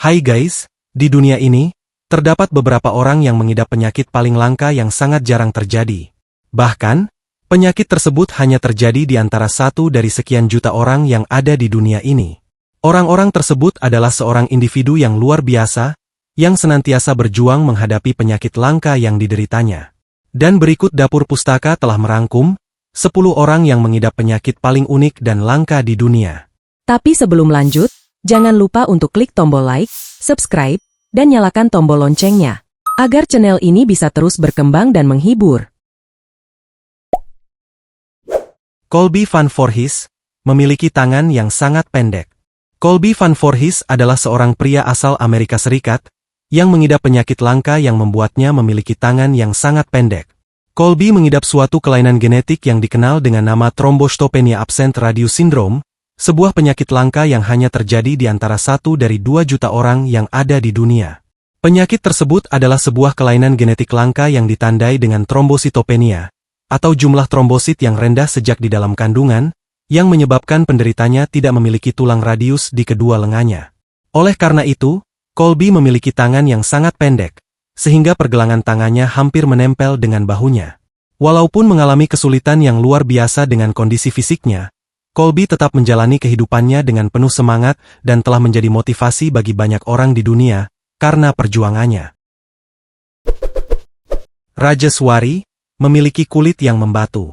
Hai guys, di dunia ini, terdapat beberapa orang yang mengidap penyakit paling langka yang sangat jarang terjadi. Bahkan, penyakit tersebut hanya terjadi di antara 1 dari sekian juta orang yang ada di dunia ini. Orang-orang tersebut adalah seorang individu yang luar biasa, yang senantiasa berjuang menghadapi penyakit langka yang dideritanya. Dan berikut Dapur Pustaka telah merangkum 10 orang yang mengidap penyakit paling unik dan langka di dunia. Tapi sebelum lanjut, jangan lupa untuk klik tombol like, subscribe, dan nyalakan tombol loncengnya, agar channel ini bisa terus berkembang dan menghibur. Colby Van Voorhis memiliki tangan yang sangat pendek. Colby Van Voorhis adalah seorang pria asal Amerika Serikat yang mengidap penyakit langka yang membuatnya memiliki tangan yang sangat pendek. Colby mengidap suatu kelainan genetik yang dikenal dengan nama Thrombocytopenia Absent Radius Syndrome, sebuah penyakit langka yang hanya terjadi di antara 1 dari 2 juta orang yang ada di dunia. Penyakit tersebut adalah sebuah kelainan genetik langka yang ditandai dengan trombositopenia, atau jumlah trombosit yang rendah sejak di dalam kandungan, yang menyebabkan penderitanya tidak memiliki tulang radius di kedua lengannya. Oleh karena itu, Colby memiliki tangan yang sangat pendek, sehingga pergelangan tangannya hampir menempel dengan bahunya. Walaupun mengalami kesulitan yang luar biasa dengan kondisi fisiknya, Colby tetap menjalani kehidupannya dengan penuh semangat dan telah menjadi motivasi bagi banyak orang di dunia karena perjuangannya. Rajeswari memiliki kulit yang membatu.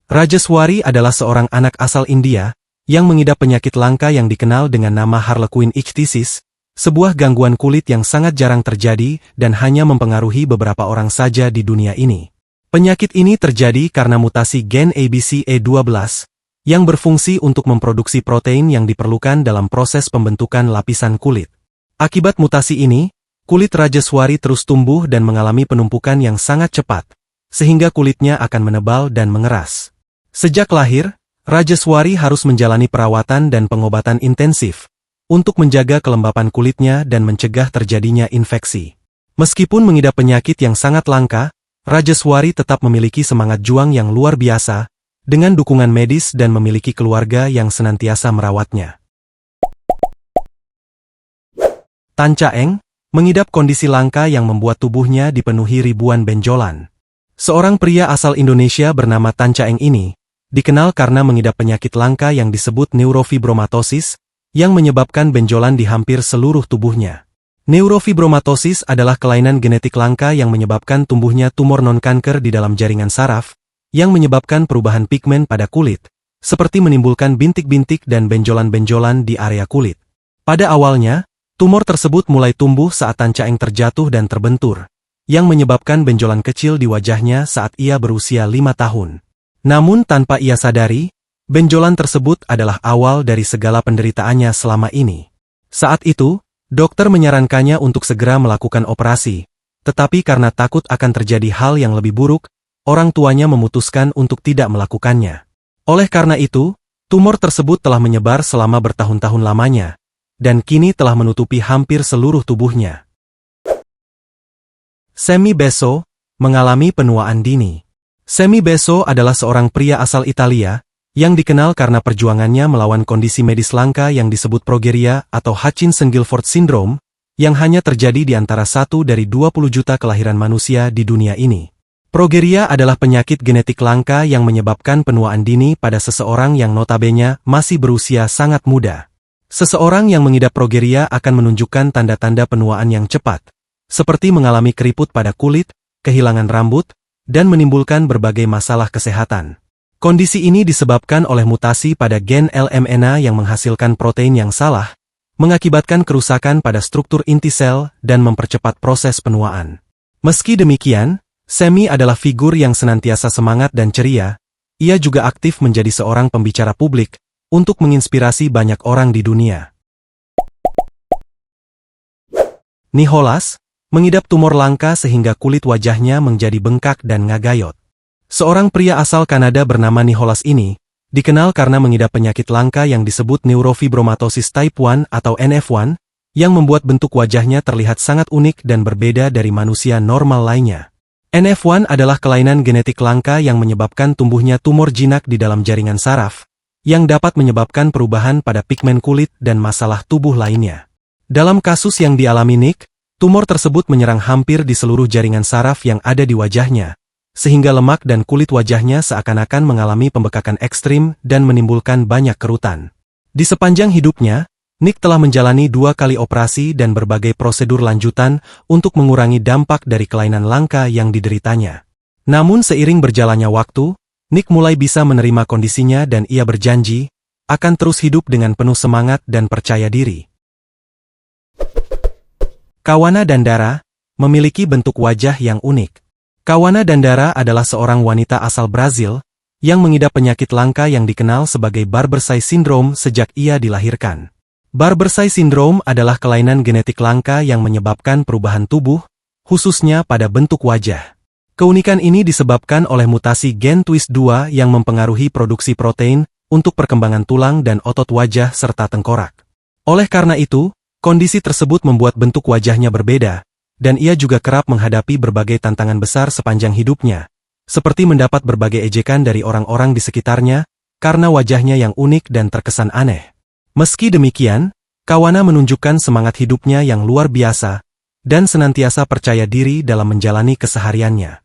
Rajeswari adalah seorang anak asal India yang mengidap penyakit langka yang dikenal dengan nama Harlequin ichthyosis, sebuah gangguan kulit yang sangat jarang terjadi dan hanya mempengaruhi beberapa orang saja di dunia ini. Penyakit ini terjadi karena mutasi gen ABCA12, yang berfungsi untuk memproduksi protein yang diperlukan dalam proses pembentukan lapisan kulit. Akibat mutasi ini, kulit Rajeswari terus tumbuh dan mengalami penumpukan yang sangat cepat, sehingga kulitnya akan menebal dan mengeras. Sejak lahir, Rajeswari harus menjalani perawatan dan pengobatan intensif untuk menjaga kelembapan kulitnya dan mencegah terjadinya infeksi. Meskipun mengidap penyakit yang sangat langka, Rajeswari tetap memiliki semangat juang yang luar biasa, dengan dukungan medis dan memiliki keluarga yang senantiasa merawatnya. Tan Chaeng mengidap kondisi langka yang membuat tubuhnya dipenuhi ribuan benjolan. Seorang pria asal Indonesia bernama Tan Chaeng ini dikenal karena mengidap penyakit langka yang disebut neurofibromatosis, yang menyebabkan benjolan di hampir seluruh tubuhnya. Neurofibromatosis adalah kelainan genetik langka yang menyebabkan tumbuhnya tumor non-kanker di dalam jaringan saraf, yang menyebabkan perubahan pigmen pada kulit, seperti menimbulkan bintik-bintik dan benjolan-benjolan di area kulit. Pada awalnya, tumor tersebut mulai tumbuh saat Tan Chaeng terjatuh dan terbentur, yang menyebabkan benjolan kecil di wajahnya saat ia berusia 5 tahun. Namun tanpa ia sadari, benjolan tersebut adalah awal dari segala penderitaannya selama ini. Saat itu, dokter menyarankannya untuk segera melakukan operasi, tetapi karena takut akan terjadi hal yang lebih buruk, orang tuanya memutuskan untuk tidak melakukannya. Oleh karena itu, tumor tersebut telah menyebar selama bertahun-tahun lamanya, dan kini telah menutupi hampir seluruh tubuhnya. Sammy Basso mengalami penuaan dini. Sammy Basso adalah seorang pria asal Italia, yang dikenal karena perjuangannya melawan kondisi medis langka yang disebut progeria atau Hutchinson-Gilford syndrome, yang hanya terjadi di antara 1 dari 20 juta kelahiran manusia di dunia ini. Progeria adalah penyakit genetik langka yang menyebabkan penuaan dini pada seseorang yang notabene masih berusia sangat muda. Seseorang yang mengidap progeria akan menunjukkan tanda-tanda penuaan yang cepat, seperti mengalami keriput pada kulit, kehilangan rambut, dan menimbulkan berbagai masalah kesehatan. Kondisi ini disebabkan oleh mutasi pada gen LMNA yang menghasilkan protein yang salah, mengakibatkan kerusakan pada struktur inti sel dan mempercepat proses penuaan. Meski demikian, Sammy adalah figur yang senantiasa semangat dan ceria. Ia juga aktif menjadi seorang pembicara publik untuk menginspirasi banyak orang di dunia. Nicholas mengidap tumor langka sehingga kulit wajahnya menjadi bengkak dan ngagayot. Seorang pria asal Kanada bernama Nicholas ini dikenal karena mengidap penyakit langka yang disebut neurofibromatosis type 1 atau NF1, yang membuat bentuk wajahnya terlihat sangat unik dan berbeda dari manusia normal lainnya. NF1 adalah kelainan genetik langka yang menyebabkan tumbuhnya tumor jinak di dalam jaringan saraf, yang dapat menyebabkan perubahan pada pigmen kulit dan masalah tubuh lainnya. Dalam kasus yang dialami Nick, tumor tersebut menyerang hampir di seluruh jaringan saraf yang ada di wajahnya, sehingga lemak dan kulit wajahnya seakan-akan mengalami pembekakan ekstrim dan menimbulkan banyak kerutan. Di sepanjang hidupnya, Nick telah menjalani 2 kali operasi dan berbagai prosedur lanjutan untuk mengurangi dampak dari kelainan langka yang dideritanya. Namun seiring berjalannya waktu, Nick mulai bisa menerima kondisinya dan ia berjanji akan terus hidup dengan penuh semangat dan percaya diri. Kawana Dandara memiliki bentuk wajah yang unik. Kawana Dandara adalah seorang wanita asal Brazil yang mengidap penyakit langka yang dikenal sebagai Barber-Say Syndrome sejak ia dilahirkan. Barber-Say Syndrome adalah kelainan genetik langka yang menyebabkan perubahan tubuh, khususnya pada bentuk wajah. Keunikan ini disebabkan oleh mutasi gen TWIS2 yang mempengaruhi produksi protein untuk perkembangan tulang dan otot wajah serta tengkorak. Oleh karena itu, kondisi tersebut membuat bentuk wajahnya berbeda, dan ia juga kerap menghadapi berbagai tantangan besar sepanjang hidupnya, seperti mendapat berbagai ejekan dari orang-orang di sekitarnya, karena wajahnya yang unik dan terkesan aneh. Meski demikian, Kawana menunjukkan semangat hidupnya yang luar biasa, dan senantiasa percaya diri dalam menjalani kesehariannya.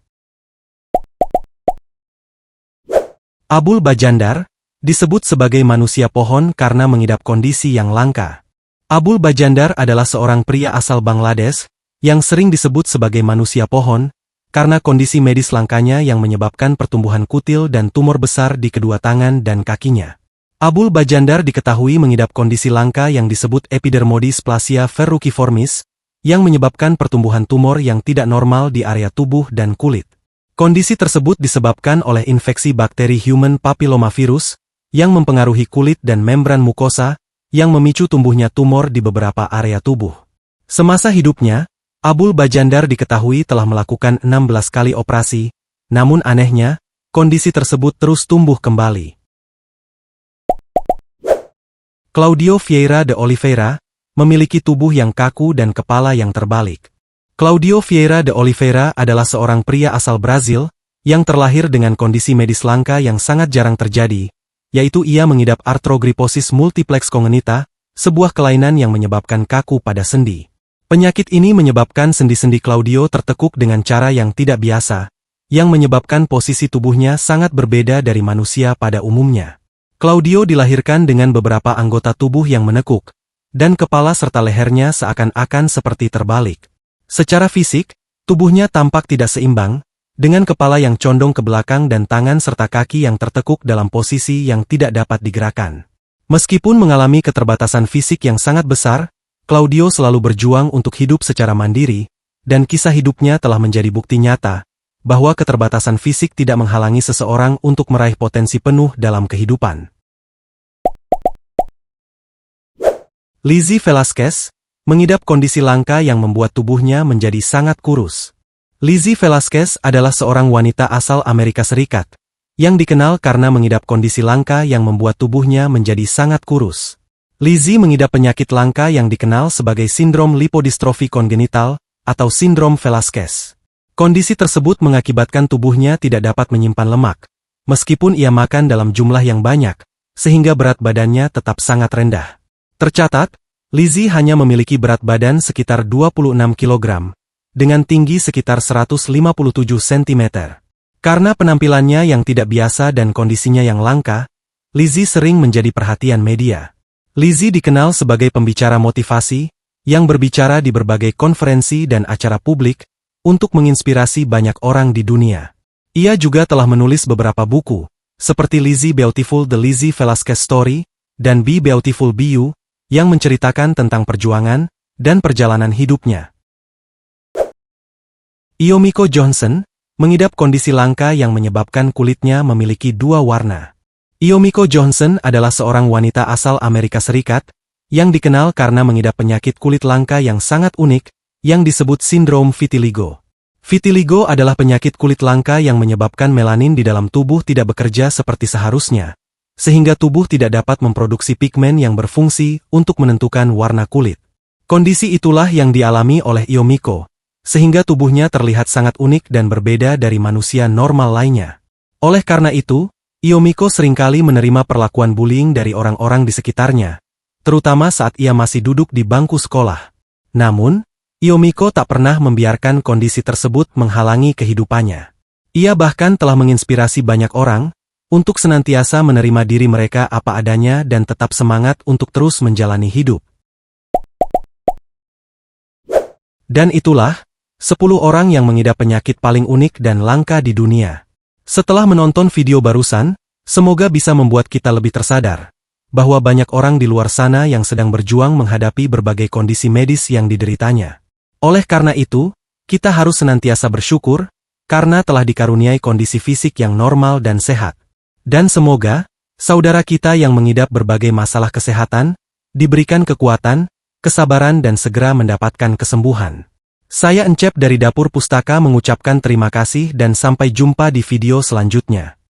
Abul Bajandar disebut sebagai manusia pohon karena mengidap kondisi yang langka. Abul Bajandar adalah seorang pria asal Bangladesh yang sering disebut sebagai manusia pohon karena kondisi medis langkanya yang menyebabkan pertumbuhan kutil dan tumor besar di kedua tangan dan kakinya. Abul Bajandar diketahui mengidap kondisi langka yang disebut epidermodysplasia verruciformis yang menyebabkan pertumbuhan tumor yang tidak normal di area tubuh dan kulit. Kondisi tersebut disebabkan oleh infeksi bakteri human papillomavirus yang mempengaruhi kulit dan membran mukosa yang memicu tumbuhnya tumor di beberapa area tubuh. Semasa hidupnya, Abul Bajandar diketahui telah melakukan 16 kali operasi, namun anehnya, kondisi tersebut terus tumbuh kembali. Claudio Vieira de Oliveira memiliki tubuh yang kaku dan kepala yang terbalik. Claudio Vieira de Oliveira adalah seorang pria asal Brazil yang terlahir dengan kondisi medis langka yang sangat jarang terjadi, yaitu ia mengidap arthrogryposis multiplex congenita, sebuah kelainan yang menyebabkan kaku pada sendi. Penyakit ini menyebabkan sendi-sendi Claudio tertekuk dengan cara yang tidak biasa, yang menyebabkan posisi tubuhnya sangat berbeda dari manusia pada umumnya. Claudio dilahirkan dengan beberapa anggota tubuh yang menekuk, dan kepala serta lehernya seakan-akan seperti terbalik. Secara fisik, tubuhnya tampak tidak seimbang, dengan kepala yang condong ke belakang dan tangan serta kaki yang tertekuk dalam posisi yang tidak dapat digerakkan. Meskipun mengalami keterbatasan fisik yang sangat besar, Claudio selalu berjuang untuk hidup secara mandiri, dan kisah hidupnya telah menjadi bukti nyata bahwa keterbatasan fisik tidak menghalangi seseorang untuk meraih potensi penuh dalam kehidupan. Lizzy Velasquez mengidap kondisi langka yang membuat tubuhnya menjadi sangat kurus. Lizzy Velasquez adalah seorang wanita asal Amerika Serikat, yang dikenal karena mengidap kondisi langka yang membuat tubuhnya menjadi sangat kurus. Lizzy mengidap penyakit langka yang dikenal sebagai sindrom lipodystrofi kongenital, atau sindrom Velasquez. Kondisi tersebut mengakibatkan tubuhnya tidak dapat menyimpan lemak, meskipun ia makan dalam jumlah yang banyak, sehingga berat badannya tetap sangat rendah. Tercatat, Lizzy hanya memiliki berat badan sekitar 26 kg, dengan tinggi sekitar 157 cm. Karena penampilannya yang tidak biasa dan kondisinya yang langka, Lizzy sering menjadi perhatian media. Lizzy dikenal sebagai pembicara motivasi, yang berbicara di berbagai konferensi dan acara publik, untuk menginspirasi banyak orang di dunia. Ia juga telah menulis beberapa buku, seperti Lizzy Beautiful The Lizzy Velasquez Story, dan Be Beautiful Be You, yang menceritakan tentang perjuangan dan perjalanan hidupnya. Yomiko Johnson mengidap kondisi langka yang menyebabkan kulitnya memiliki 2 warna. Yomiko Johnson adalah seorang wanita asal Amerika Serikat yang dikenal karena mengidap penyakit kulit langka yang sangat unik yang disebut sindrom vitiligo. Vitiligo adalah penyakit kulit langka yang menyebabkan melanin di dalam tubuh tidak bekerja seperti seharusnya, sehingga tubuh tidak dapat memproduksi pigmen yang berfungsi untuk menentukan warna kulit. Kondisi itulah yang dialami oleh Yomiko, sehingga tubuhnya terlihat sangat unik dan berbeda dari manusia normal lainnya. Oleh karena itu, Yomiko seringkali menerima perlakuan bullying dari orang-orang di sekitarnya, terutama saat ia masih duduk di bangku sekolah. Namun, Yomiko tak pernah membiarkan kondisi tersebut menghalangi kehidupannya. Ia bahkan telah menginspirasi banyak orang untuk senantiasa menerima diri mereka apa adanya dan tetap semangat untuk terus menjalani hidup. Dan itulah 10 orang yang mengidap penyakit paling unik dan langka di dunia. Setelah menonton video barusan, semoga bisa membuat kita lebih tersadar bahwa banyak orang di luar sana yang sedang berjuang menghadapi berbagai kondisi medis yang dideritanya. Oleh karena itu, kita harus senantiasa bersyukur karena telah dikaruniai kondisi fisik yang normal dan sehat. Dan semoga saudara kita yang mengidap berbagai masalah kesehatan diberikan kekuatan, kesabaran dan segera mendapatkan kesembuhan. Saya Encep dari Dapur Pustaka mengucapkan terima kasih dan sampai jumpa di video selanjutnya.